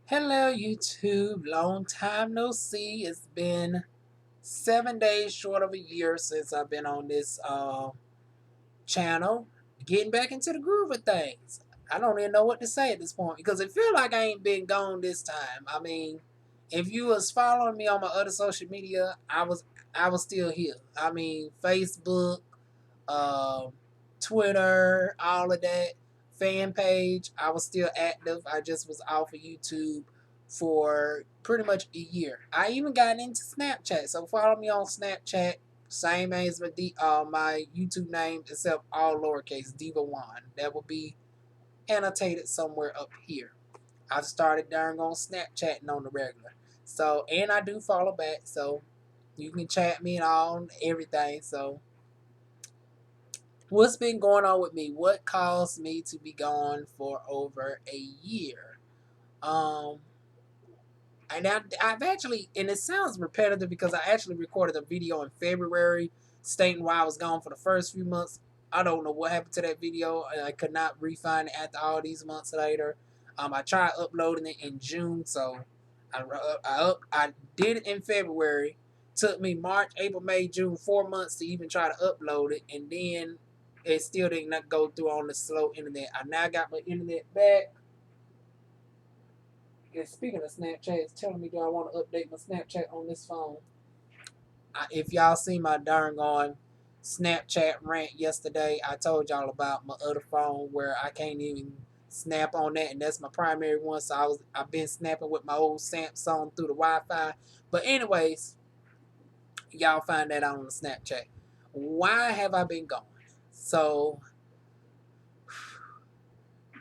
Hello, YouTube. Long time no see. It's been 7 days short of a year since I've been on this channel. Getting back into the groove of things. I don't even know what to say at this point because it feels like I ain't been gone this time. I mean, if you was following me on my other social media, I was still here. I mean, Facebook, um, Twitter, all of that, fan page. I was still active. I just was off of YouTube for pretty much a year. I even got into Snapchat, so follow me on Snapchat. Same as my YouTube name, except all lowercase, Diva Wuan. That will be annotated somewhere up here. I've started darn on Snapchatting on the regular. So, and I do follow back, so you can chat me and all everything. So what's been going on with me? What caused me to be gone for over a year? Um, and I've actually, and it sounds repetitive because I actually recorded a video in February stating why I was gone for the first few months. I don't know what happened to that video. I could not refine it after all these months later. I tried uploading it in June, so I did it in February. Took me March, April, May, June, 4 months to even try to upload it, and then it still did not go through on the slow internet. I now got my internet back. And speaking of Snapchat, it's telling me do I want to update my Snapchat on this phone. If y'all see my darn on Snapchat rant yesterday, I told y'all about my other phone where I can't even snap on that, and that's my primary one. So I've been snapping with my old Samsung through the Wi-Fi. But anyways, y'all find that out on the Snapchat. Why have I been gone? So,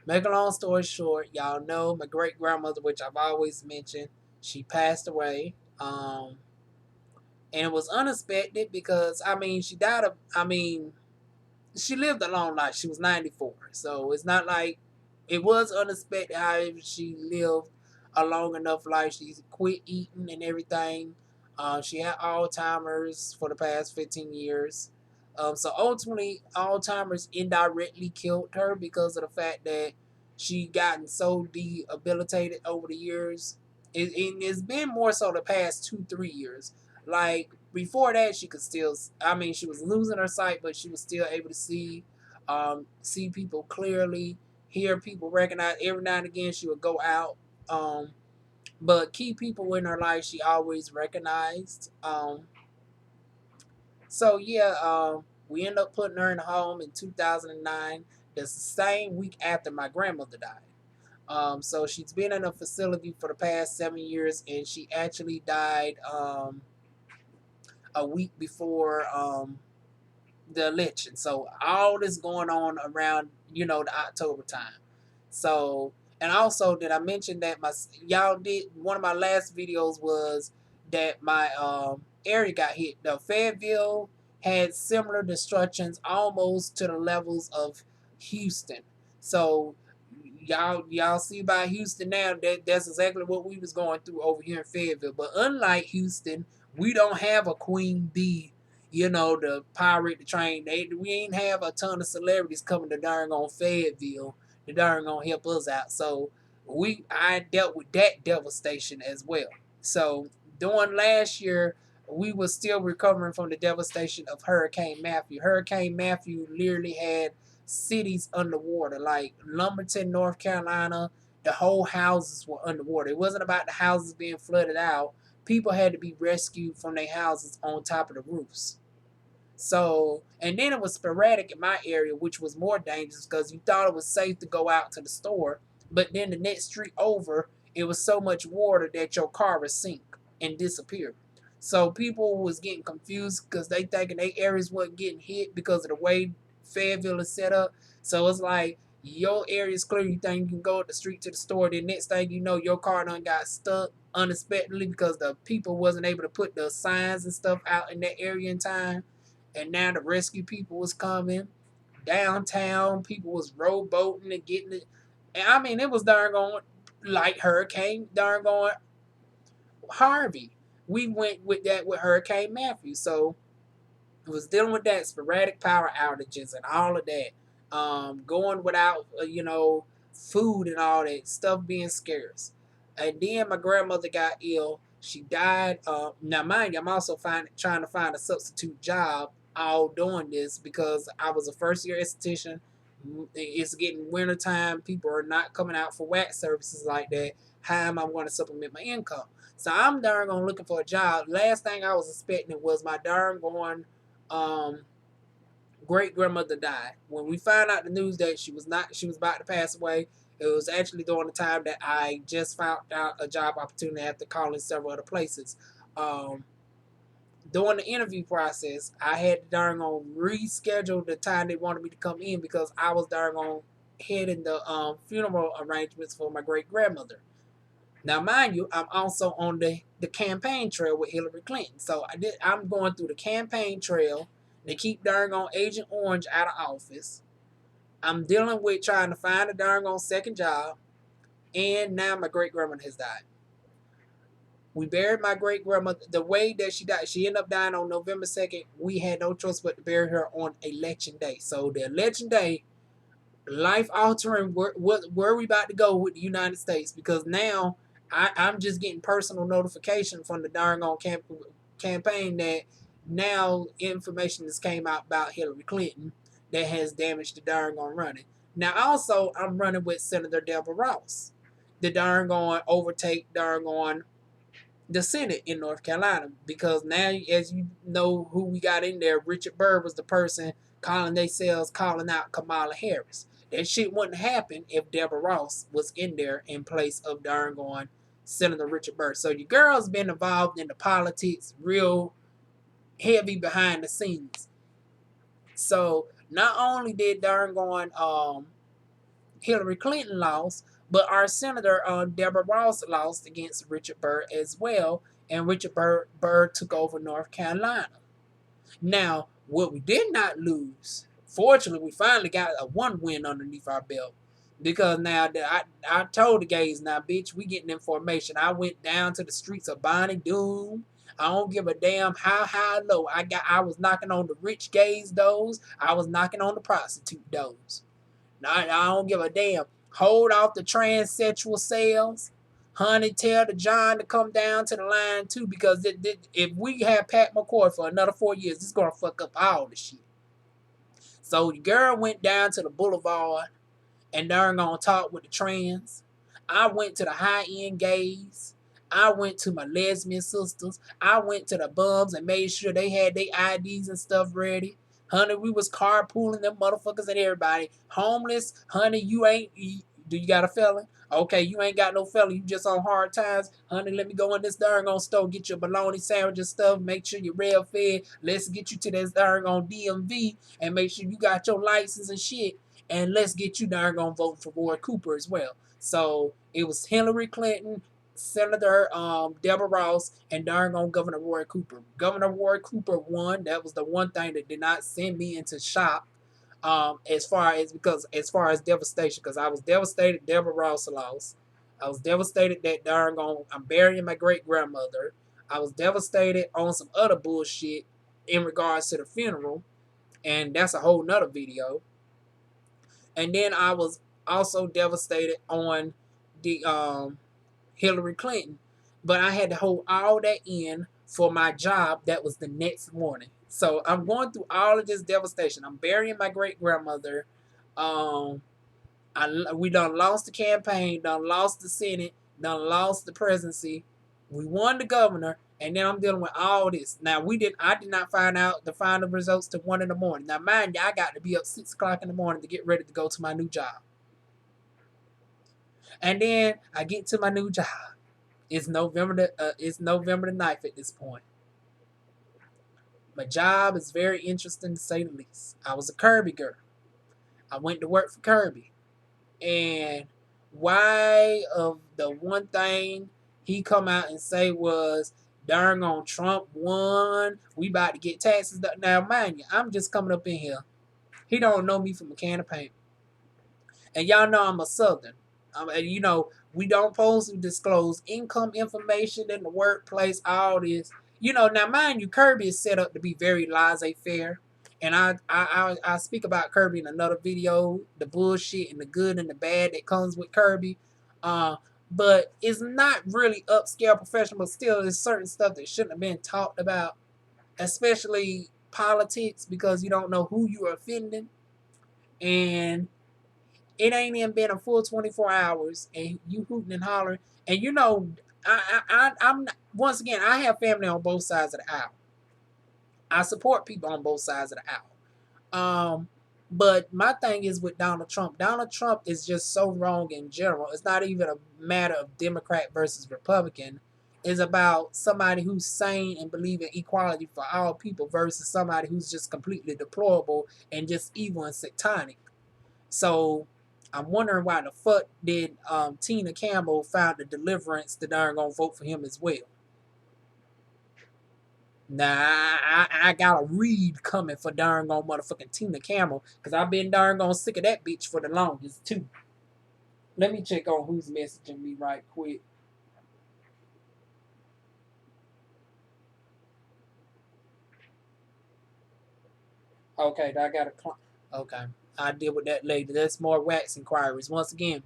make a long story short, y'all know my great grandmother, which I've always mentioned, she passed away. And it was unexpected because she died of she lived a long life. She was 94. So it's not like it was unexpected. However, she lived a long enough life. She quit eating and everything. She had Alzheimer's for the past 15 years. So ultimately, Alzheimer's indirectly killed her because of the fact that she gotten so debilitated over the years. It's been more so the past 2, 3 years. Like before that, she could still. She was losing her sight, but she was still able to see people clearly, hear people, recognize. Every now and again, she would go out. But key people in her life, she always recognized. So yeah, we ended up putting her in a home in 2009. That's the same week after my grandmother died. So she's been in a facility for the past 7 years, and she actually died a week before the election. So all this going on around the October time. So and also did I mention that my y'all did one of my last videos was that my area got hit. The Fayetteville had similar destructions almost to the levels of Houston. So y'all see by Houston now that's exactly what we was going through over here in Fayetteville. But unlike Houston, we don't have a Queen Bee, the pirate, the train. We ain't have a ton of celebrities coming to darn on Fayetteville to darn on help us out. So I dealt with that devastation as well. So during last year, we were still recovering from the devastation of Hurricane Matthew. Hurricane Matthew literally had cities underwater, like Lumberton, North Carolina. The whole houses were underwater. It wasn't about the houses being flooded out. People had to be rescued from their houses on top of the roofs. So, and then it was sporadic in my area, which was more dangerous because you thought it was safe to go out to the store, but then the next street over, it was so much water that your car would sink and disappear. So people was getting confused because they thinking their areas wasn't getting hit because of the way Fayetteville is set up. So it's like your area is clear. You think you can go up the street to the store. Then next thing you know, your car done got stuck unexpectedly because the people wasn't able to put the signs and stuff out in that area in time. And now the rescue people was coming downtown. People was rowboating and getting it. And it was darn going like Hurricane darn going Harvey. We went with that with Hurricane Matthew. So it was dealing with that sporadic power outages and all of that. Going without, food and all that stuff being scarce. And then my grandmother got ill. She died. Now, mind you, I'm also trying to find a substitute job all doing this because I was a first year esthetician. It's getting winter time. People are not coming out for wax services like that. How am I going to supplement my income? So I'm darn on looking for a job. Last thing I was expecting was my darn going um, great grandmother died. When we found out the news that she was about to pass away, it was actually during the time that I just found out a job opportunity after calling several other places. Um, During the interview process, I had to darn on reschedule the time they wanted me to come in because I was darn on heading the funeral arrangements for my great grandmother. Now, mind you, I'm also on the campaign trail with Hillary Clinton. So I'm going through the campaign trail. They keep darn on Agent Orange out of office. I'm dealing with trying to find a darn on second job. And now my great grandmother has died. We buried my great grandmother. The way that she died, she ended up dying on November 2nd. We had no choice but to bury her on election day. So the election day, life altering, where we about to go with the United States, because now I'm just getting personal notification from the darn on campaign that now information has came out about Hillary Clinton that has damaged the darn on running. Now also I'm running with Senator Deborah Ross. The darn on overtake darn on the Senate in North Carolina, because now, as you know, who we got in there, Richard Burr was the person calling out Kamala Harris. That shit wouldn't happen if Deborah Ross was in there in place of darn going Senator Richard Burr. So your girl's been involved in the politics real heavy behind the scenes. So not only did darn going Hillary Clinton lost, but our Senator Deborah Ross lost against Richard Burr as well, and Richard Burr took over North Carolina. Now, what we did not lose, fortunately, we finally got a one win underneath our belt. Because now I told the gays, now bitch, we getting information. I went down to the streets of Bonnie Doon. I don't give a damn how high low. I was knocking on the rich gays doors. I was knocking on the prostitute doors. I don't give a damn. Hold off the transsexual sales. Honey, tell the John to come down to the line too, because if we have Pat McCoy for another 4 years, this is going to fuck up all the shit. So the girl went down to the boulevard and they're going to talk with the trans. I went to the high-end gays. I went to my lesbian sisters. I went to the bums and made sure they had their IDs and stuff ready. Honey, we was carpooling them motherfuckers and everybody. Homeless, honey, do you got a felon? Okay, you ain't got no felon. You just on hard times. Honey, let me go in this darn on store, get your bologna sandwich and stuff. Make sure you're real fed. Let's get you to this darn on DMV and make sure you got your license and shit. And let's get you darn on voting for Roy Cooper as well. So it was Hillary Clinton, Senator Deborah Ross, and darn on Governor Roy Cooper. Governor Roy Cooper won. That was the one thing that did not send me into shock. As far as devastation, because I was devastated Deborah Ross lost. I was devastated that darn on I'm burying my great grandmother. I was devastated on some other bullshit in regards to the funeral, and that's a whole nother video. And then I was also devastated on the Hillary Clinton. But I had to hold all that in for my job that was the next morning. So I'm going through all of this devastation. I'm burying my great grandmother. We done lost the campaign, done lost the Senate, done lost the presidency. We won the governor, and then I'm dealing with all this. Now I did not find out the final results till 1 in the morning. Now mind you, I got to be up 6 o'clock in the morning to get ready to go to my new job. And then I get to my new job. It's November the 9th at this point. My job is very interesting to say the least. I was a Kirby girl. I went to work for Kirby. And why of the one thing he come out and say was, darn on Trump won, we about to get taxes. Now mind you, I'm just coming up in here. He don't know me from a can of paint. And y'all know I'm a Southern. We don't supposed to disclose income information in the workplace, all this. Now mind you, Kirby is set up to be very laissez-faire. And I speak about Kirby in another video, the bullshit and the good and the bad that comes with Kirby. but it's not really upscale professional, but still there's certain stuff that shouldn't have been talked about, especially politics, because you don't know who you're offending. And it ain't even been a full 24 hours and you hooting and hollering. And you know, I'm once again, I have family on both sides of the aisle. I support people on both sides of the aisle. But my thing is with Donald Trump. Donald Trump is just so wrong in general. It's not even a matter of Democrat versus Republican. It's about somebody who's sane and believe in equality for all people versus somebody who's just completely deplorable and just evil and satanic. So I'm wondering why the fuck did Tina Campbell found the deliverance that darn gonna vote for him as well. Nah, I got a read coming for darn gone motherfucking Tina Campbell because I've been darn gone sick of that bitch for the longest too. Let me check on who's messaging me right quick. Okay, I got a okay. I deal with that later. That's more wax inquiries. Once again,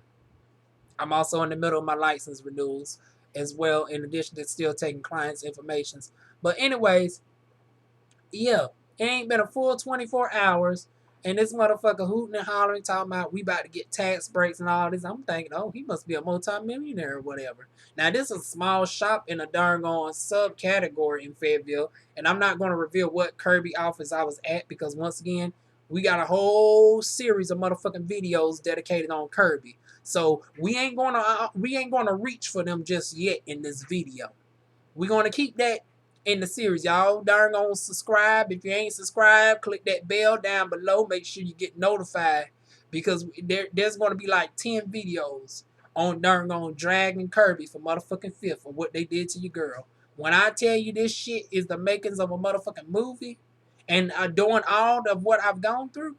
I'm also in the middle of my license renewals as well, in addition to still taking clients' informations. But anyways, yeah, it ain't been a full 24 hours, and this motherfucker hooting and hollering, talking about we about to get tax breaks and all this. I'm thinking, oh, he must be a multi-millionaire or whatever. Now, this is a small shop in a darn on subcategory in Fayetteville, and I'm not going to reveal what Kirby office I was at because, once again, we got a whole series of motherfucking videos dedicated on Kirby. So we ain't gonna reach for them just yet in this video. We're gonna keep that in the series. Y'all darn gonna subscribe. If you ain't subscribed, click that bell down below. Make sure you get notified because there's gonna be like 10 videos on darn on Dragon Kirby for motherfucking fifth for what they did to your girl. When I tell you this shit is the makings of a motherfucking movie and doing all of what I've gone through,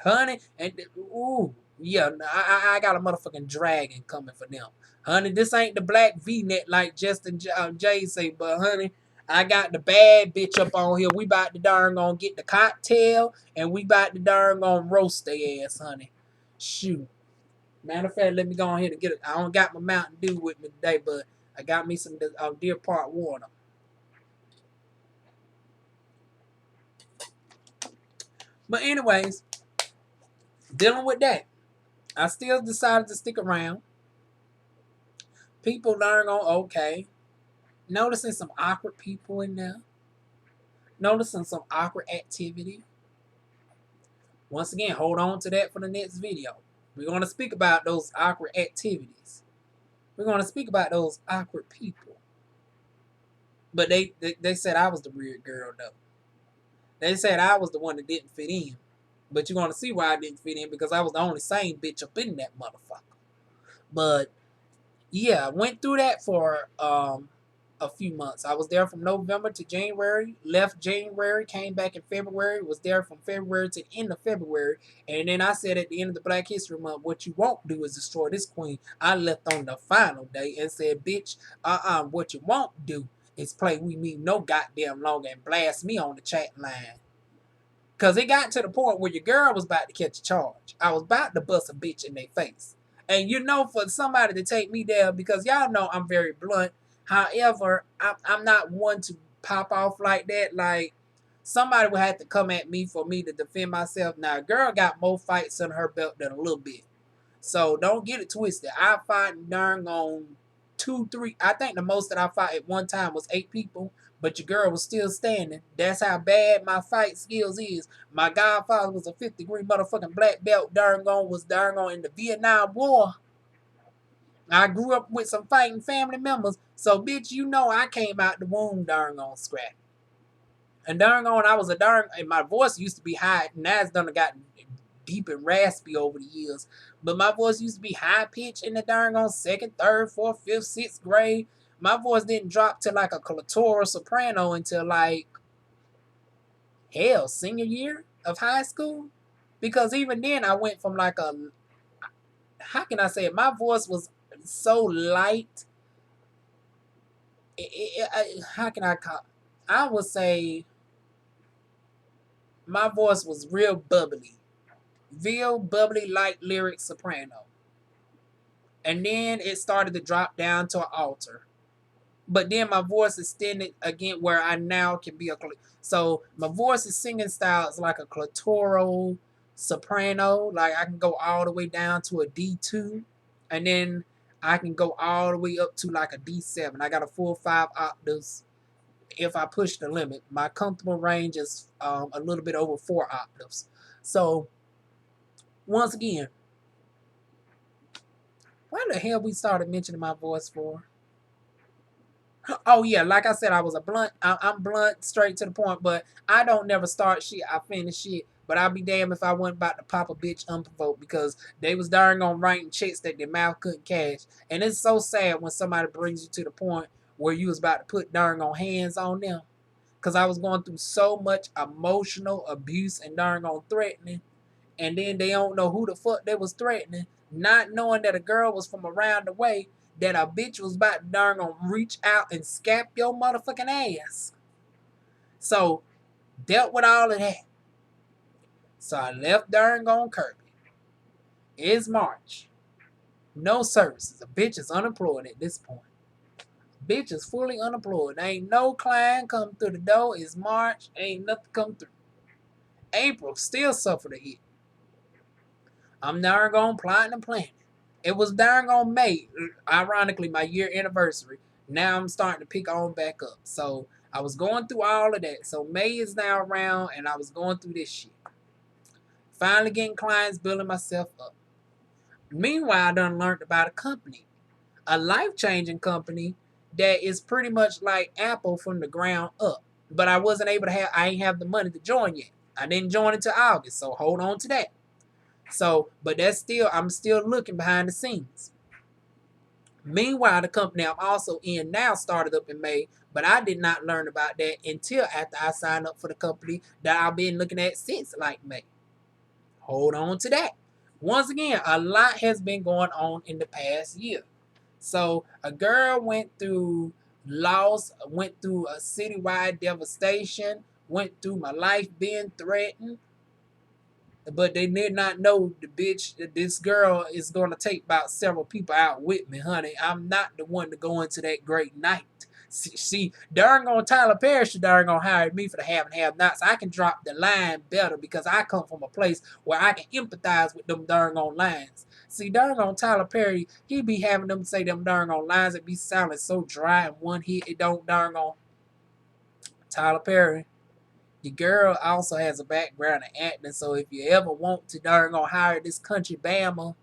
honey, and ooh, yeah, I got a motherfucking dragon coming for them, honey. This ain't the black V-neck like Justin Jay say, but honey, I got the bad bitch up on here. We about to darn gonna get the cocktail, and we about to darn gonna roast their ass, honey. Shoot. Matter of fact, let me go on here to get it. I don't got my Mountain Dew with me today, but I got me some Deer Park water. But anyways, dealing with that, I still decided to stick around. People darn on okay. Noticing some awkward people in there. Noticing some awkward activity. Once again, hold on to that for the next video. We're going to speak about those awkward activities. We're going to speak about those awkward people. But they said I was the weird girl, though. They said I was the one that didn't fit in. But you're going to see why I didn't fit in because I was the only sane bitch up in that motherfucker. But yeah, I went through that for a few months. I was there from November to January, left January, came back in February, was there from February to the end of February, and then I said at the end of the Black History Month, what you won't do is destroy this queen. I left on the final day and said, bitch, what you won't do is play with me no goddamn longer and blast me on the chat line. Because it got to the point where your girl was about to catch a charge. I was about to bust a bitch in their face. And you know, for somebody to take me there, because y'all know I'm very blunt. However, I'm not one to pop off like that. Like, somebody would have to come at me for me to defend myself. Now, a girl got more fights under her belt than a little bit. So don't get it twisted. I fought darn on 2, 3. I think the most that I fought at one time was 8 people, but your girl was still standing. That's how bad my fight skills is. My godfather was a 5th-degree motherfucking black belt. Was darn on in the Vietnam War. I grew up with some fighting family members, so bitch, you know I came out the womb darn on scrap. And darn on, I was a darn. And my voice used to be high. Now it's done gotten deep and raspy over the years. But my voice used to be high pitched in the darn on 2nd, 3rd, 4th, 5th, 6th grade. My voice didn't drop to like a clitoral soprano until like hell, senior year of high school. Because even then I went from like a, how can I say it? My voice was so light. How can I call? I would say my voice was real bubbly, light lyric soprano. And then it started to drop down to an altar. But then my voice extended again where I now can be a so my voice's singing style is like a clitoral soprano. Like I can go all the way down to a D2, and then I can go all the way up to like a D7. I got a full 5 octaves if I push the limit. My comfortable range is a little bit over 4 octaves. So once again, why the hell we started mentioning my voice for? Oh yeah, like I said, I was a blunt. I'm blunt, straight to the point. But I don't never start shit. I finish shit. But I'll be damned if I wasn't about to pop a bitch unprovoked because they was darn on writing checks that their mouth couldn't cash. And it's so sad when somebody brings you to the point where you was about to put darn on hands on them. Cause I was going through so much emotional abuse and darn on threatening, and then they don't know who the fuck they was threatening, not knowing that a girl was from around the way, that a bitch was about to darn gonna reach out and scap your motherfucking ass. So, dealt with all of that. So I left darn gone Kirby. It's March. No services. A bitch is unemployed at this point. Bitch is fully unemployed. Ain't no client come through the door. It's March. Ain't nothing come through. April still suffered a hit. I'm darn gone plotting and planning. It was darn on May, ironically, my year anniversary. Now I'm starting to pick on back up. So I was going through all of that. So May is now around, and I was going through this shit. Finally getting clients, building myself up. Meanwhile, I done learned about a company, a life-changing company that is pretty much like Apple from the ground up. But I wasn't able to have, I ain't have the money to join yet. I didn't join until August, so hold on to that. So, but that's still, I'm still looking behind the scenes. Meanwhile, the company I'm also in now started up in May, but I did not learn about that until after I signed up for the company that I've been looking at since like May. Hold on to that. Once again, a lot has been going on in the past year. So a girl went through loss, went through a citywide devastation, went through my life being threatened, but they did not know the bitch, this girl is going to take about several people out with me, honey. I'm not the one to go into that great night. See, darn on Tyler Perry should darn on hire me for the have and have nots. I can drop the line better because I come from a place where I can empathize with them darn on lines. See, darn on Tyler Perry, he be having them say them darn on lines that be sounding so dry and one hit. It don't darn on Tyler Perry. The girl also has a background in acting, so if you ever want to darn gonna hire this country bama,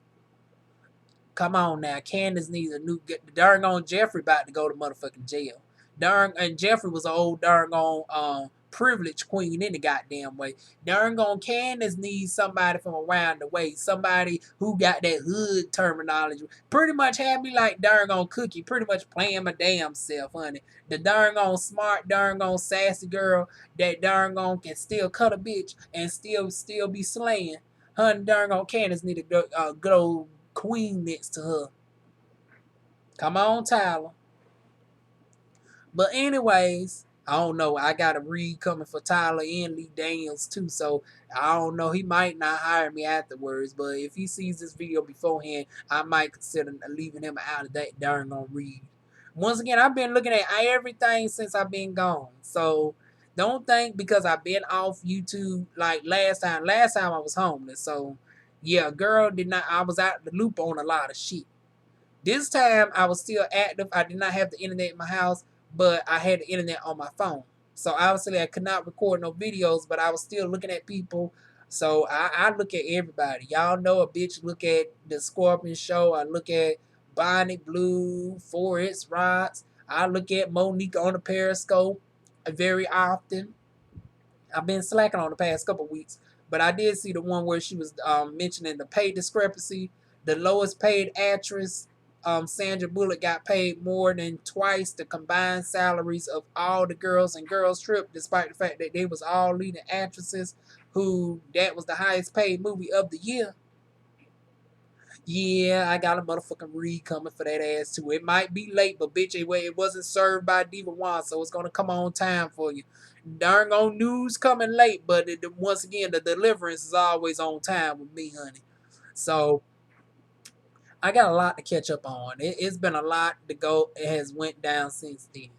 come on now. Candace needs a new. Darn on Jeffrey about to go to motherfucking jail. Darn, and Jeffrey was an old darn on privileged queen in the goddamn way. Darn on Candace needs somebody from around the way, somebody who got that hood terminology. Pretty much had me like darn on Cookie, pretty much playing my damn self, honey. The darn on smart, darn on sassy girl that darn on can still cut a bitch and still be slaying. Honey, darn on Candace need a good old queen next to her. Come on, Tyler. But anyways, I don't know. I got a read coming for Tyler and Lee Daniels too, so I don't know. He might not hire me afterwards, but if he sees this video beforehand, I might consider leaving him out of that darn on read. Once again, I've been looking at everything since I've been gone, so don't think because I've been off YouTube like last time. Last time I was homeless, so yeah, girl did not. I was out the loop on a lot of shit. This time I was still active. I did not have the internet in my house, but I had the internet on my phone. So obviously I could not record no videos, but I was still looking at people. So I look at everybody. Y'all know a bitch look at the Scorpion show. I look at Bonnie Blue, Forest Rods. I look at Monique on the Periscope very often. I've been slacking on the past couple weeks, but I did see the one where she was mentioning the pay discrepancy. The lowest paid actress, Sandra Bullock, got paid more than twice the combined salaries of all the girls in Girls Trip, despite the fact that they was all leading actresses who that was the highest paid movie of the year. Yeah, I got a motherfucking read coming for that ass too. It might be late, but bitch, it wasn't served by Diva Wuan, so it's gonna come on time for you. Darn on news coming late, but once again, the deliverance is always on time with me, honey. So I got a lot to catch up on. It's been a lot to go. It has went down since then.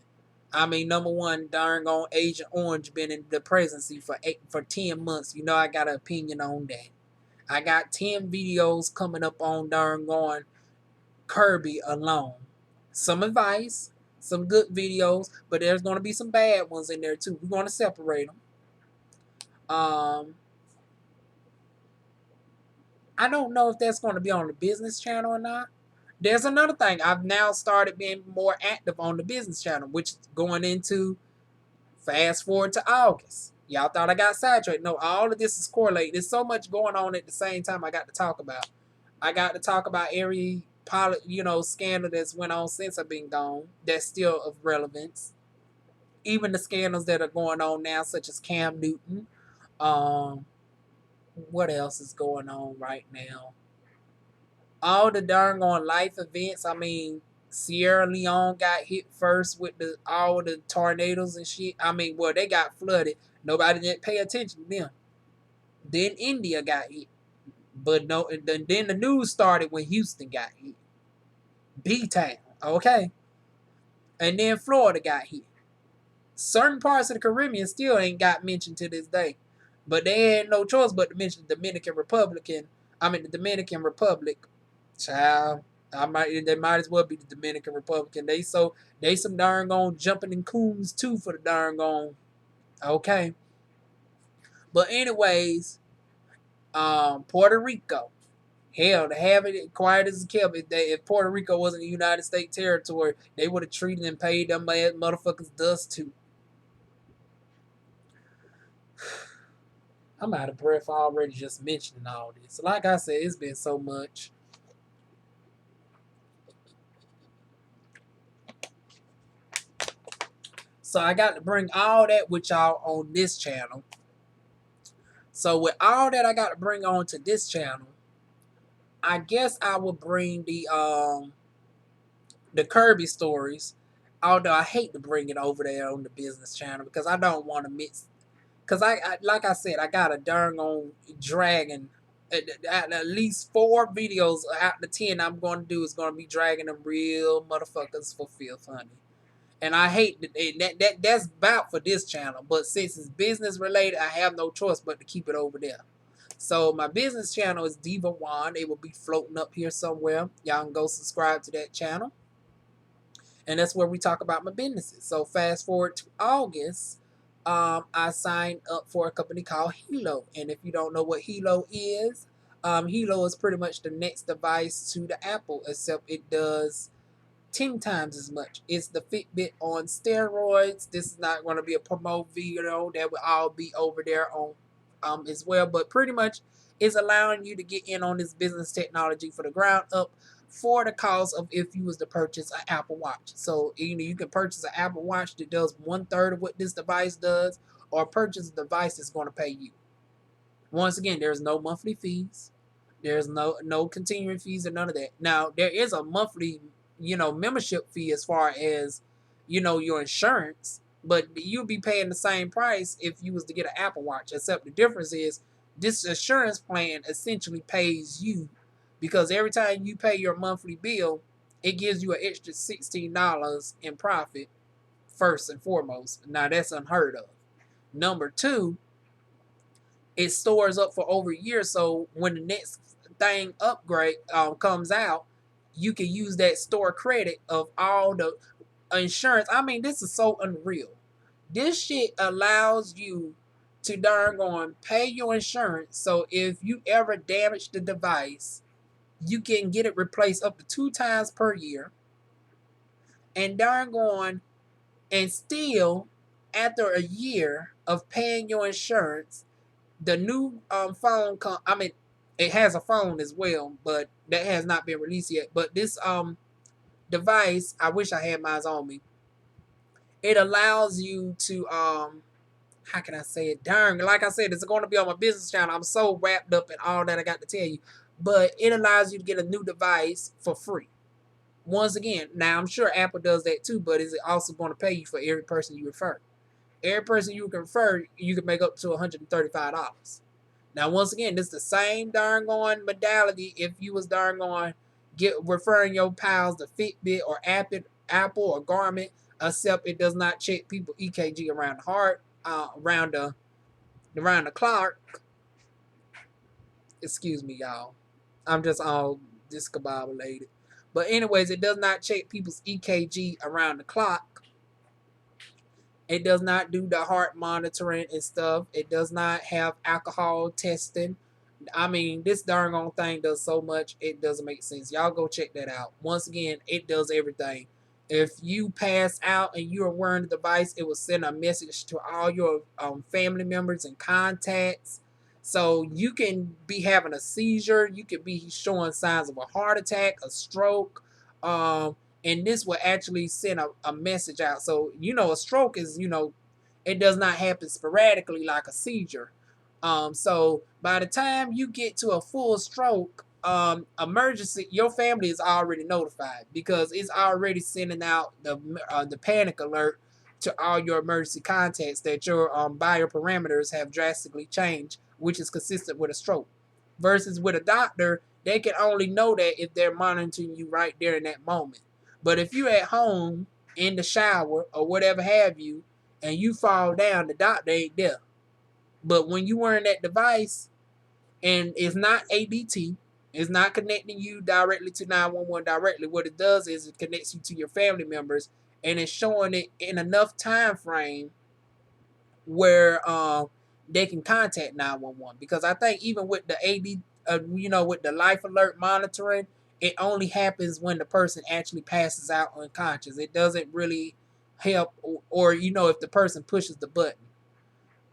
I mean, number one, darn on Agent Orange been in the presidency for 10 months. You know, I got an opinion on that. I got 10 videos coming up on darn on Kirby alone. Some advice, some good videos, but there's going to be some bad ones in there too. We're going to separate them. I don't know if that's going to be on the business channel or not. There's another thing. I've now started being more active on the business channel, which is going into fast forward to August. Y'all thought I got sidetracked. No, all of this is correlated. There's so much going on at the same time I got to talk about. I got to talk about every scandal that's went on since I've been gone that's still of relevance. Even the scandals that are going on now, such as Cam Newton. What else is going on right now? All the darn on life events. I mean, Sierra Leone got hit first with all the tornadoes and shit. I mean, well, they got flooded. Nobody didn't pay attention to them. Then India got hit. But no, then the news started when Houston got hit. B-Town, okay? And then Florida got hit. Certain parts of the Caribbean still ain't got mentioned to this day. But they had no choice but to mention the Dominican Republic. Child, they might as well be the Dominican Republic. They some darn gone jumping in coons too for the darn gone. Okay. But anyways, Puerto Rico. Hell, to have it quiet as a kept, if Puerto Rico wasn't a United States territory, they would have treated and paid them motherfuckers dust too. I'm out of breath already just mentioning all this. Like I said, it's been so much. So I got to bring all that with y'all on this channel. So with all that I got to bring on to this channel, I guess I will bring the Kirby stories. Although I hate to bring it over there on the business channel because I don't want to mix. Because like I said, I got a darn on dragon. At least 4 videos out of the 10 I'm going to do is going to be dragging them real motherfuckers for filth, honey. And I hate that's about for this channel. But since it's business related, I have no choice but to keep it over there. So my business channel is Diva Wuan. It will be floating up here somewhere. Y'all can go subscribe to that channel. And that's where we talk about my businesses. So fast forward to August, I signed up for a company called Helo. And if you don't know what Helo is pretty much the next device to the Apple, except it does 10 times as much. It's the Fitbit on steroids. This is not going to be a promo video. That will all be over there on as well. But pretty much it's allowing you to get in on this business technology for the ground up for the cost of if you was to purchase an Apple Watch. So you can purchase an Apple Watch that does 1/3 of what this device does, or purchase a device that's going to pay you. Once again, there's no monthly fees. There's no continuing fees or none of that. Now, there is a monthly, membership fee as far as, your insurance, but you'll be paying the same price if you was to get an Apple Watch, except the difference is this insurance plan essentially pays you because every time you pay your monthly bill, it gives you an extra $16 in profit, first and foremost. Now, that's unheard of. Number two, it stores up for over a year, so when the next thing upgrade comes out, you can use that store credit of all the insurance. I mean, this is so unreal. This shit allows you to darn on pay your insurance, so if you ever damage the device, you can get it replaced up to 2 times per year, and darn on, and still after a year of paying your insurance, the new phone it has a phone as well, but that has not been released yet. But this device, I wish I had mine on me. It allows you to how can I say it? Darn, like I said, it's going to be on my business channel. I'm so wrapped up in all that I got to tell you. But it allows you to get a new device for free. Once again, now I'm sure Apple does that too, but is it also going to pay you for every person you refer? Every person you can refer, you can make up to $135. Now, once again, this is the same darn going modality if you was darn going referring your pals to Fitbit or Apple or Garmin, except it does not check people EKG around the heart, around the clock. Excuse me, y'all. I'm just all discombobulated. But anyways, it does not check people's EKG around the clock. It does not do the heart monitoring and stuff. It does not have alcohol testing. I mean, this darn on thing does so much, it doesn't make sense. Y'all go check that out. Once again, it does everything. If you pass out and you are wearing the device, it will send a message to all your family members and contacts. So you can be having a seizure, you could be showing signs of a heart attack, a stroke, and this will actually send a message out. So, a stroke is, it does not happen sporadically like a seizure. So by the time you get to a full stroke, emergency, your family is already notified because it's already sending out the panic alert to all your emergency contacts that your bioparameters have drastically changed, which is consistent with a stroke. Versus with a doctor, they can only know that if they're monitoring you right there in that moment. But if you're at home in the shower or whatever have you, and you fall down, the doctor ain't there. But when you wearing that device and it's not ADT, it's not connecting you directly to 911 directly. What it does is it connects you to your family members and it's showing it in enough time frame where they can contact 911. Because I think even with the with the life alert monitoring, it only happens when the person actually passes out unconscious. It doesn't really help, or if the person pushes the button.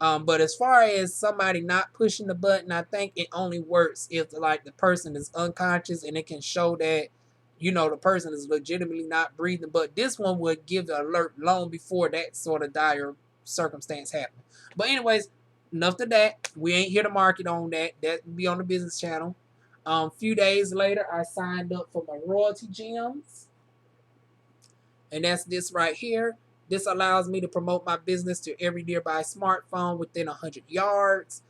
But as far as somebody not pushing the button, I think it only works if like the person is unconscious and it can show that the person is legitimately not breathing. But this one would give the alert long before that sort of dire circumstance happened. But anyways, enough of that. We ain't here to market on that. That will be on the business channel. Few days later, I signed up for my Royaltie gems, and that's this right here. This allows me to promote my business to every nearby smartphone within 100 yards.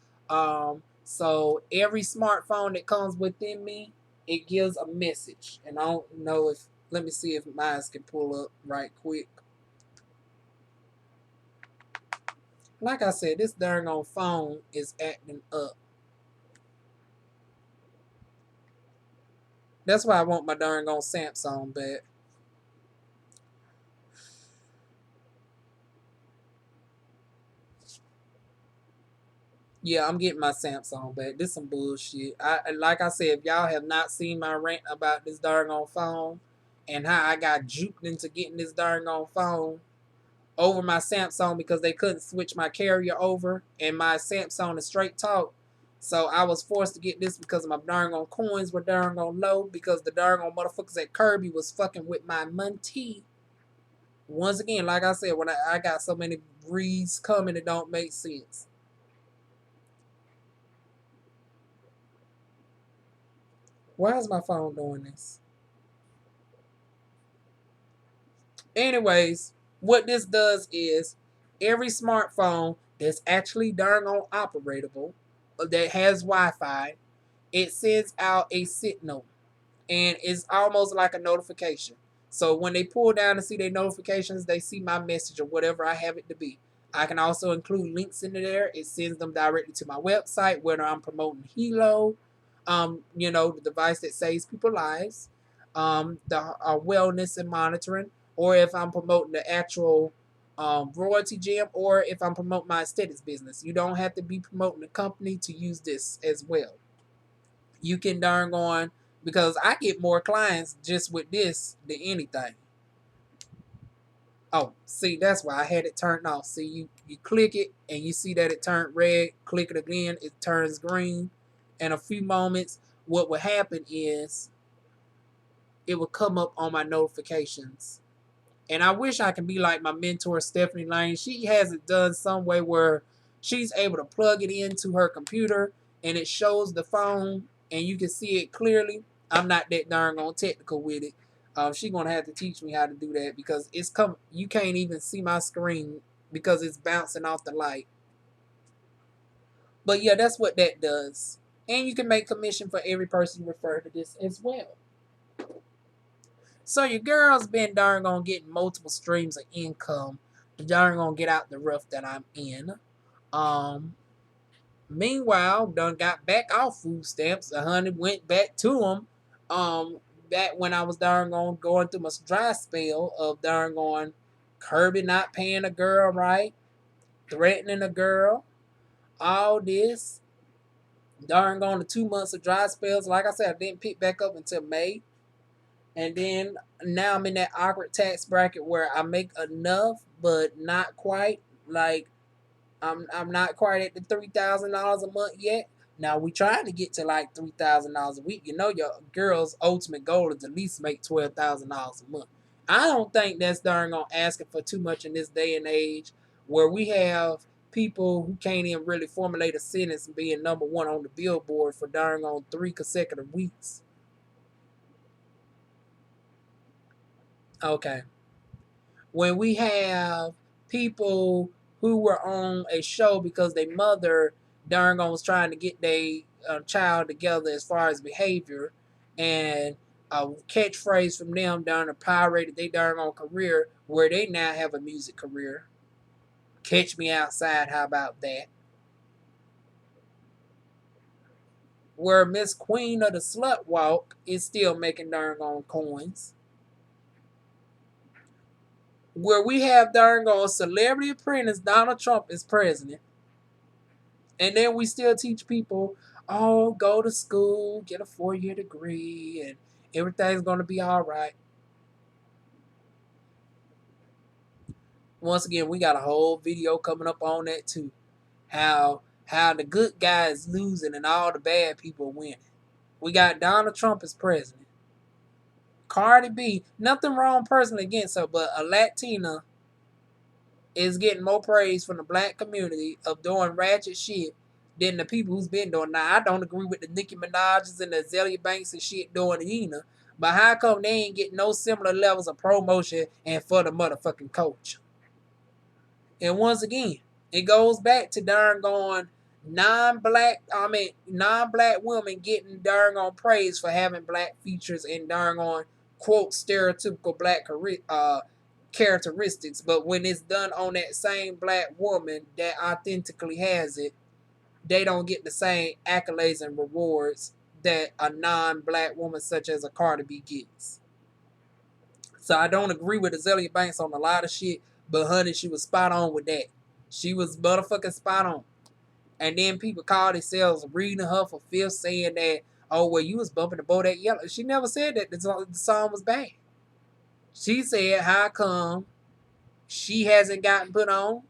So every smartphone that comes within me, it gives a message. And I don't know if, let me see if mine can pull up right quick. Like I said, this darn on phone is acting up. That's why I want my darn on Samsung back. Yeah, I'm getting my Samsung back. This some bullshit. Like I said, if y'all have not seen my rant about this darn on phone and how I got juked into getting this darn on phone over my Samsung because they couldn't switch my carrier over, and my Samsung is straight talk. So I was forced to get this because my darn on coins were darn on low because the darn on motherfuckers at Kirby was fucking with my money. Once again, like I said, when I got so many reads coming, it don't make sense. Why is my phone doing this? Anyways, what this does is every smartphone that's actually darn on operatable, that has Wi-Fi, it sends out a signal, and it's almost like a notification. So when they pull down to see their notifications, they see my message or whatever I have it to be. I can also include links into there. It sends them directly to my website, whether I'm promoting Helo, the device that saves people lives, the wellness and monitoring, or if I'm promoting the actual Royaltie gem, or if I'm promoting my aesthetics business. You don't have to be promoting the company to use this as well. You can darn on, because I get more clients just with this than anything. Oh, see, that's why I had it turned off. See, you click it and you see that it turned red. Click it again, it turns green. In a few moments, what would happen is it would come up on my notifications. And I wish I could be like my mentor, Stephanie Lane. She has it done some way where she's able to plug it into her computer and it shows the phone and you can see it clearly. I'm not that darn on technical with it. She's gonna have to teach me how to do that because you can't even see my screen because it's bouncing off the light. But yeah, that's what that does. And you can make commission for every person you refer to this as well. So your girl's been darn gonna get multiple streams of income to darn gonna get out the rough that I'm in. Um, Meanwhile, done got back off food stamps. The honey went back to them. Back when I was darn going through my dry spell of darn going Kirby not paying a girl right, threatening a girl, all this. Darn gone the 2 months of dry spells. Like I said, I didn't pick back up until May. And then now I'm in that awkward tax bracket where I make enough, but not quite. Like I'm not quite at the $3,000 a month yet. Now we trying to get to like $3,000 a week. You know your girl's ultimate goal is at least make $12,000 a month. I don't think that's darn gonna asking for too much in this day and age where we have people who can't even really formulate a sentence and being number one on the billboard for darn on 3 consecutive weeks. Okay. When we have people who were on a show because their mother darn on was trying to get their child together as far as behavior, and a catchphrase from them darn pirated they darn on career where they now have a music career. Catch me outside, how about that? Where Miss Queen of the Slut Walk is still making darn on coins. Where we have darn on Celebrity Apprentice Donald Trump as president. And then we still teach people, oh, go to school, get a 4-year degree, and everything's going to be all right. Once again, we got a whole video coming up on that too. How the good guys losing and all the bad people winning. We got Donald Trump as president. Cardi B, nothing wrong personally against her, but a Latina is getting more praise from the black community of doing ratchet shit than the people who's been doing. Now, I don't agree with the Nicki Minaj's and the Azalea Banks and shit doing it either. But how come they ain't getting no similar levels of promotion and for the motherfucking coach? And once again, it goes back to darn going non-black women getting darn on praise for having black features and darn on quote stereotypical black characteristics. But when it's done on that same black woman that authentically has it, they don't get the same accolades and rewards that a non-black woman such as a Cardi B gets. So I don't agree with Azalea Banks on a lot of shit, but honey, she was spot on with that. She was motherfucking spot on. And then people call themselves reading her for fifth, saying that, oh, well, you was bumping the Bodak Yellow. She never said that the song was bad. She said, how come she hasn't gotten put on?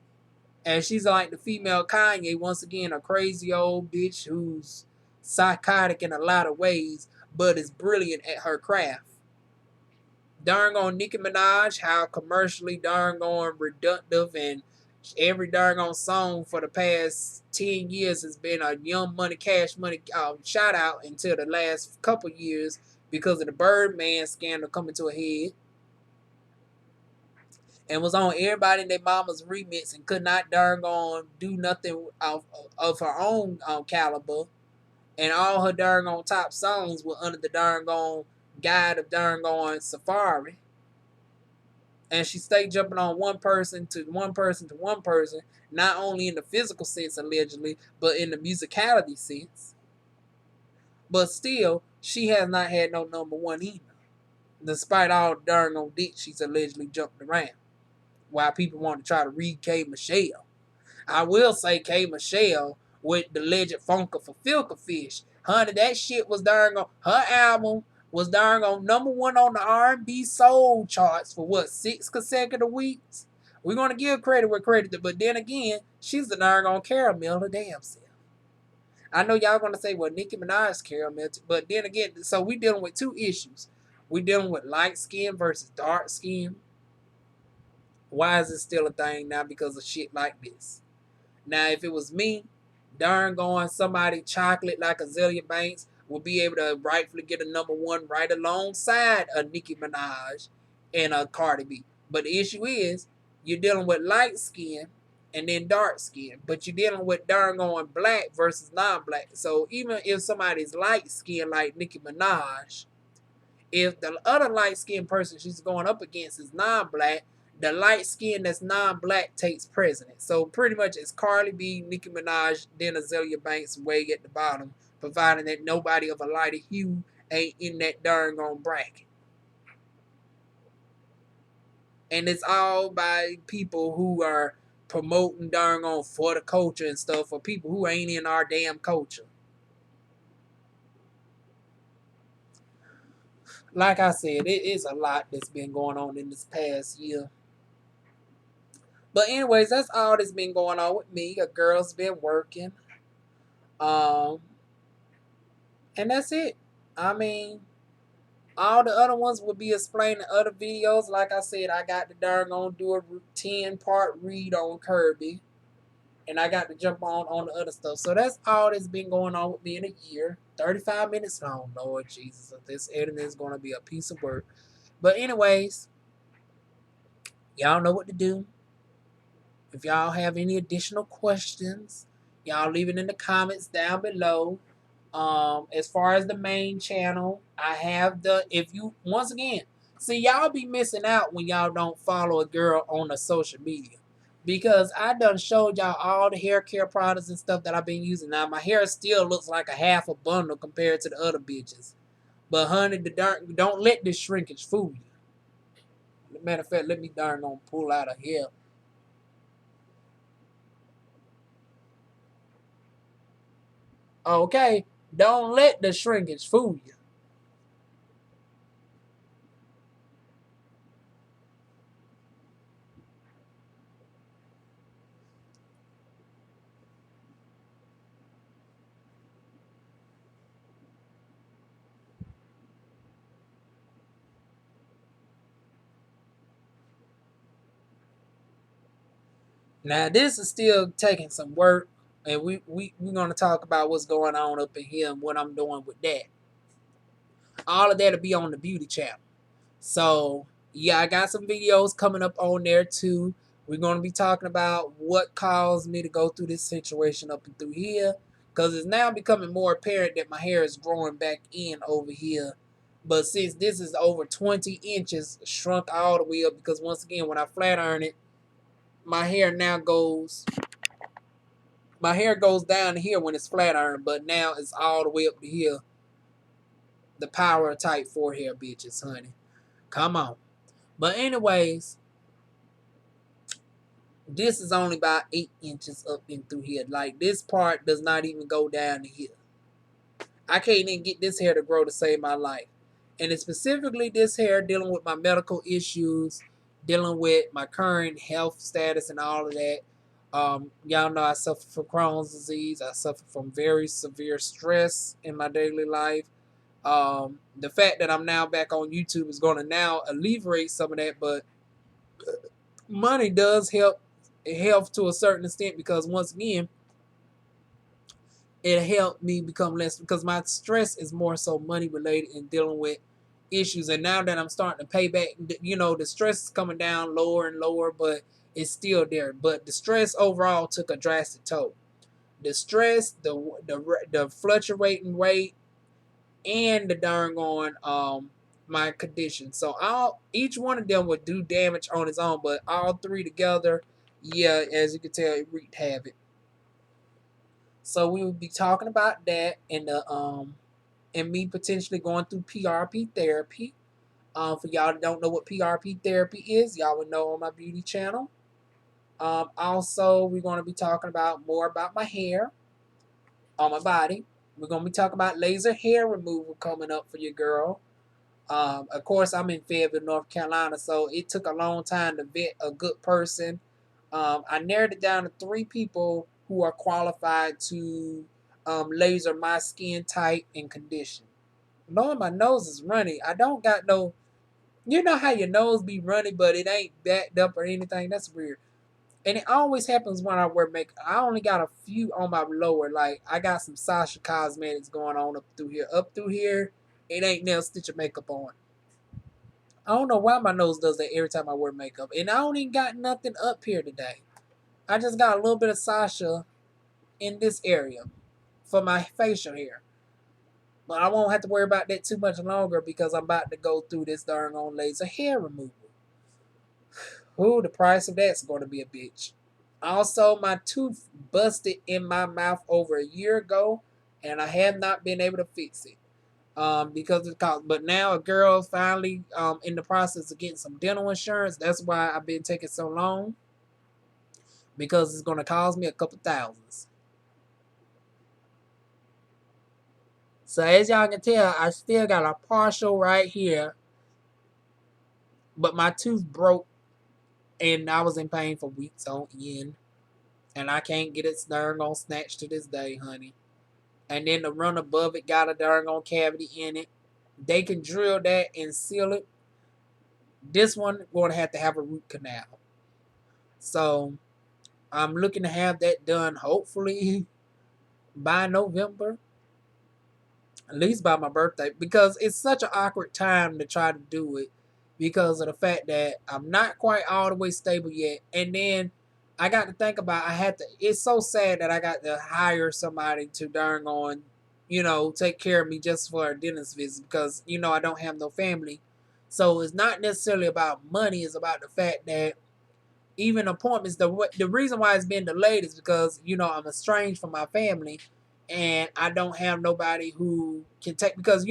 And she's like the female Kanye, once again, a crazy old bitch who's psychotic in a lot of ways, but is brilliant at her craft. Darn on Nicki Minaj, how commercially darn on reductive and every darn on song for the past 10 years has been a Young Money, Cash Money shout out until the last couple years because of the Birdman scandal coming to a head. And was on everybody in their mama's remix and could not darn on do nothing of her own caliber. And all her darn on top songs were under the darn on guide of darn on Safari. And she stayed jumping on one person to one person to one person, not only in the physical sense allegedly, but in the musicality sense. But still, she has not had no number one either, despite all the darn on dick she's allegedly jumped around. While people want to try to read K. Michelle. I will say K. Michelle with the legend Funka for Filka Fish. Honey, that shit was darn on. Her album was darn on number one on the R&B soul charts for what, 6 consecutive weeks? We're going to give credit where credit, but then again, she's the darn on caramel her damn self. I know y'all going to say, well, Nicki Minaj caramel, but then again, so we dealing with two issues. We dealing with light skin versus dark skin. Why is it still a thing now because of shit like this? Now, if it was me, darn going somebody chocolate like Azalea Banks would be able to rightfully get a number one right alongside a Nicki Minaj and a Cardi B. But the issue is, you're dealing with light skin and then dark skin. But you're dealing with darn going black versus non-black. So even if somebody's light skin like Nicki Minaj, If the other light skinned person she's going up against is non-black, the light skin that's non-black takes precedence. So pretty much it's Carly B, Nicki Minaj, then Azalea Banks way at the bottom, providing that nobody of a lighter hue ain't in that darn on bracket. And it's all by people who are promoting darn on for the culture and stuff, for people who ain't in our damn culture. Like I said, it is a lot that's been going on in this past year. But anyways, that's all that's been going on with me. A girl's been working. Um, and that's it. I mean, all the other ones will be explained in other videos. Like I said, I got to darn on do a 10-part read on Kirby. And I got to jump on the other stuff. So that's all that's been going on with me in a year. 35 minutes long. Lord Jesus. This editing is going to be a piece of work. But anyways, y'all know what to do. If y'all have any additional questions, y'all leave it in the comments down below. As far as the main channel, I have if you, once again, see, y'all be missing out when y'all don't follow a girl on the social media. Because I done showed y'all all the hair care products and stuff that I've been using. Now, my hair still looks like a half a bundle compared to the other bitches. But, honey, don't let this shrinkage fool you. Matter of fact, let me darn gonna pull out a hair. Okay? Don't let the shrinkage fool you. Now, this is still taking some work, and we're going to talk about what's going on up in here and what I'm doing with that. All of that will be on the beauty channel. So, yeah, I got some videos coming up on there, too. We're going to be talking about what caused me to go through this situation up and through here, because it's now becoming more apparent that my hair is growing back in over here. But since this is over 20 inches, shrunk all the way up, because once again, when I flat iron it, my hair now goes down to here when it's flat iron, but now it's all the way up to here. The power type 4 hair bitches, honey. Come on. But anyways, this is only about 8 inches up and through here. Like, this part does not even go down to here. I can't even get this hair to grow to save my life. And it's specifically this hair dealing with my medical issues, dealing with my current health status and all of that. Y'all know I suffer from Crohn's disease. I suffer from very severe stress in my daily life. The fact that I'm now back on YouTube is going to now alleviate some of that, but money does help. It helps to a certain extent because once again, it helped me become less, because my stress is more so money related and dealing with issues. And now that I'm starting to pay back, the stress is coming down lower and lower, but it's still there. But the stress overall took a drastic toll. The stress, the fluctuating weight, and the darn on my condition. So each one of them would do damage on its own, but all three together, yeah, as you can tell, it wreaked havoc. So we will be talking about that and me potentially going through PRP therapy. For y'all that don't know what PRP therapy is, y'all would know on my beauty channel. Also, we're going to be talking about more about my hair on my body. We're going to be talking about laser hair removal coming up for your girl. Of course, I'm in Fayetteville, North Carolina, so it took a long time to vet a good person. I narrowed it down to 3 people who are qualified to laser my skin type and condition. Lord, my nose is runny. I don't got no... You know how your nose be runny, but it ain't backed up or anything? That's weird. And it always happens when I wear makeup. I only got a few on my lower. Like, I got some Sasha Cosmetics going on up through here. Up through here, it ain't nail stitch of makeup on. I don't know why my nose does that every time I wear makeup. And I don't even got nothing up here today. I just got a little bit of Sasha in this area for my facial hair. But I won't have to worry about that too much longer because I'm about to go through this darn on laser hair removal. Ooh, the price of that's going to be a bitch. Also, my tooth busted in my mouth over a year ago, and I have not been able to fix it because of the cost. But now a girl finally in the process of getting some dental insurance. That's why I've been taking so long because it's going to cost me a couple thousands. So as y'all can tell, I still got a partial right here, but my tooth broke, and I was in pain for weeks on end, and I can't get it darn on snatched to this day, honey. And then the run above it got a darn on cavity in it. They can drill that and seal it. This one going to have a root canal. So I'm looking to have that done hopefully by November, at least by my birthday, because it's such an awkward time to try to do it because of the fact that I'm not quite all the way stable yet. And then I got to think about it's so sad that I got to hire somebody to darn on, take care of me just for a dentist visit because, I don't have no family. So it's not necessarily about money, it's about the fact that even appointments, the reason why it's been delayed is because I'm estranged from my family, and I don't have nobody who can take, because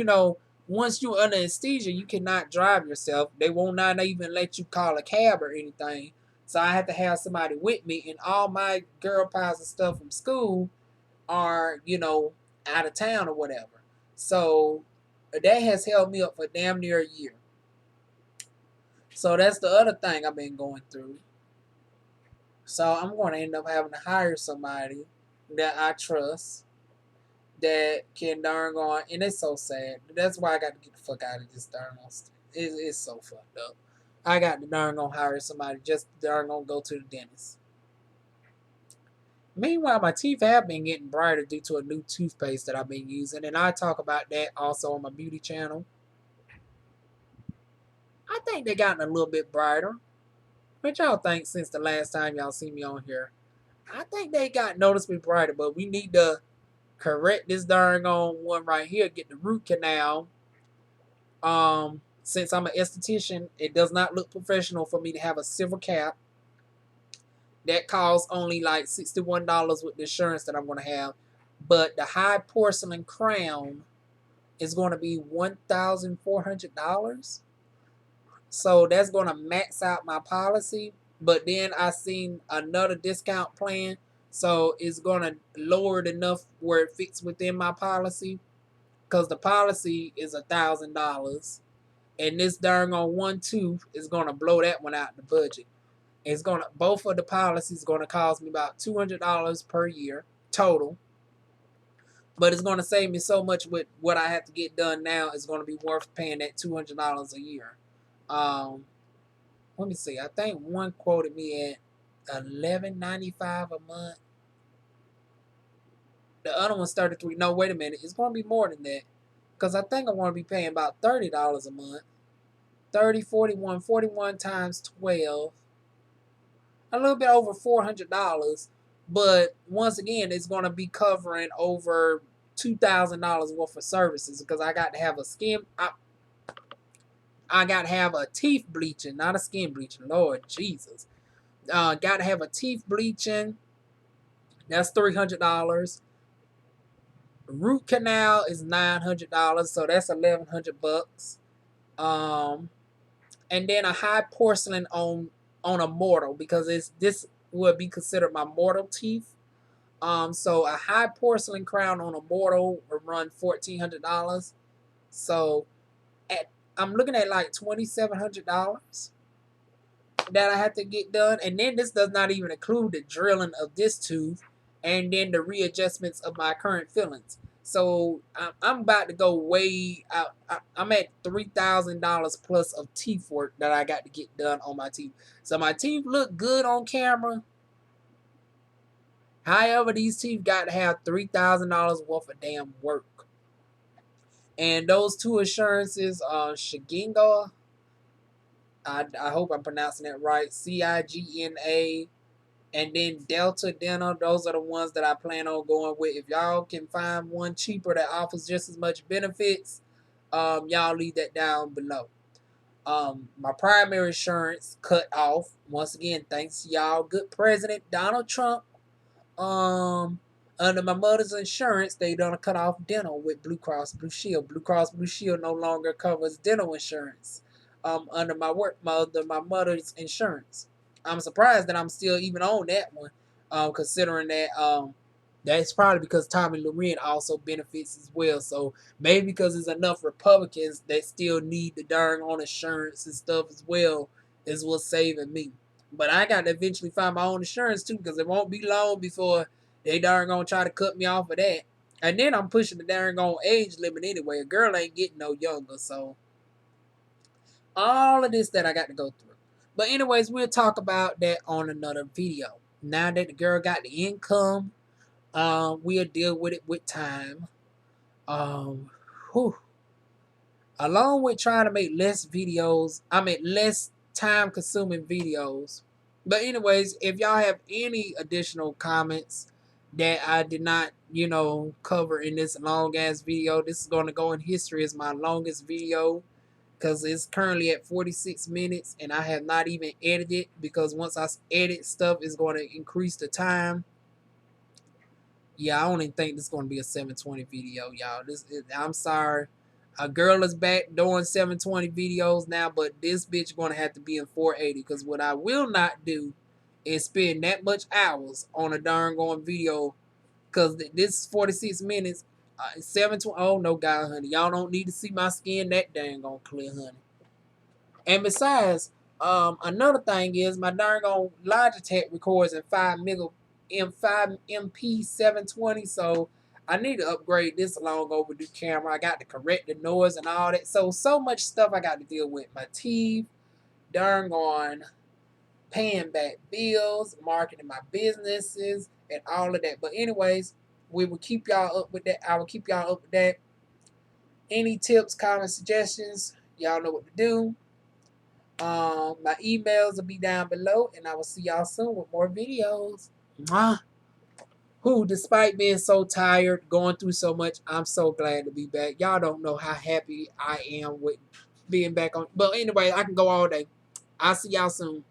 once you're under anesthesia you cannot drive yourself. They won't not even let you call a cab or anything. So I have to have somebody with me, and all my girl pies and stuff from school are out of town or whatever. So that has held me up for damn near a year. So that's the other thing I've been going through. So I'm going to end up having to hire somebody that I trust that can darn on, and it's so sad. That's why I got to get the fuck out of this darn on. It's so fucked up. I got to darn on hire somebody just darn on go to the dentist. Meanwhile, my teeth have been getting brighter due to a new toothpaste that I've been using, and I talk about that also on my beauty channel. I think they gotten a little bit brighter. What y'all think since the last time y'all see me on here? I think they got noticeably brighter, but we need to correct this darn on one right here. Get the root canal. Since I'm an esthetician, it does not look professional for me to have a silver cap. That costs only like $61 with the insurance that I'm going to have. But the high porcelain crown is going to be $1,400. So that's going to max out my policy. But then I seen another discount plan, so it's going to lower it enough where it fits within my policy. Because the policy is $1,000. And this darn on one tooth is going to blow that one out the budget. It's going to, both of the policies going to cost me about $200 per year total. But it's going to save me so much with what I have to get done now. It's going to be worth paying that $200 a year. Let me see. I think one quoted me at $11.95 a month. The other one's $33. No, wait a minute. It's going to be more than that. Because I think I want to be paying about $30 a month. 30, 41, 41 times 12. A little bit over $400. But once again, it's going to be covering over $2,000 worth of services. Because I got to have a skin... I got to have a teeth bleaching, not a skin bleaching. Lord Jesus. Got to have a teeth bleaching. That's $300. Root canal is $900, so that's $1,100. And then a high porcelain on a mortal, because this would be considered my mortal teeth. So a high porcelain crown on a mortal would run $1,400. So I'm looking at like $2,700 that I have to get done. And then this does not even include the drilling of this tooth and then the readjustments of my current fillings. So I'm about to go way out. I'm at $3,000 plus of teeth work that I got to get done on my teeth. So my teeth look good on camera. However, these teeth got to have $3,000 worth of damn work. And those two assurances are I hope I'm pronouncing that right. CIGNA And then Delta Dental, those are the ones that I plan on going with. If y'all can find one cheaper that offers just as much benefits, y'all leave that down below. My primary insurance cut off. Once again, thanks to y'all, good President Donald Trump. Um, Under my mother's insurance, they done cut off dental with Blue Cross Blue Shield. Blue Cross Blue Shield no longer covers dental insurance. Under my mother's insurance. I'm surprised that I'm still even on that one. Considering that that's probably because Tommy Loren also benefits as well. So maybe because there's enough Republicans that still need the darn on insurance and stuff as well is what's saving me. But I got to eventually find my own insurance too, because it won't be long before they darn gonna try to cut me off of that. And then I'm pushing the darn on age limit anyway. A girl ain't getting no younger, so all of this that I got to go through. But anyways, we'll talk about that on another video. Now that the girl got the income, we'll deal with it with time. Um, whew. Along with trying to make less videos, less time consuming videos. But anyways, if y'all have any additional comments that I did not, cover in this long ass video, this is going to go in history as my longest video because it's currently at 46 minutes and I have not even edited, because once I edit stuff, it's going to increase the time. Yeah, I don't even think this is going to be a 720 video, y'all. I'm sorry. A girl is back doing 720 videos now, but this bitch going to have to be in 480, because what I will not do is spend that much hours on a darn going video, because this is 46 minutes. 720. Oh, no, God, honey. Y'all don't need to see my skin that dang on clear, honey. And besides, another thing is my darn on Logitech records in 5 MP 720, so I need to upgrade this long overdue camera. I got to correct the noise and all that. So much stuff I got to deal with. My teeth, darn on paying back bills, marketing my businesses, and all of that. But anyways, we will keep y'all up with that. I will keep y'all up with that. Any tips, comments, suggestions, y'all know what to do. My emails will be down below, and I will see y'all soon with more videos. Mwah. Who, despite being so tired, going through so much, I'm so glad to be back. Y'all don't know how happy I am with being back on. But anyway, I can go all day. I'll see y'all soon.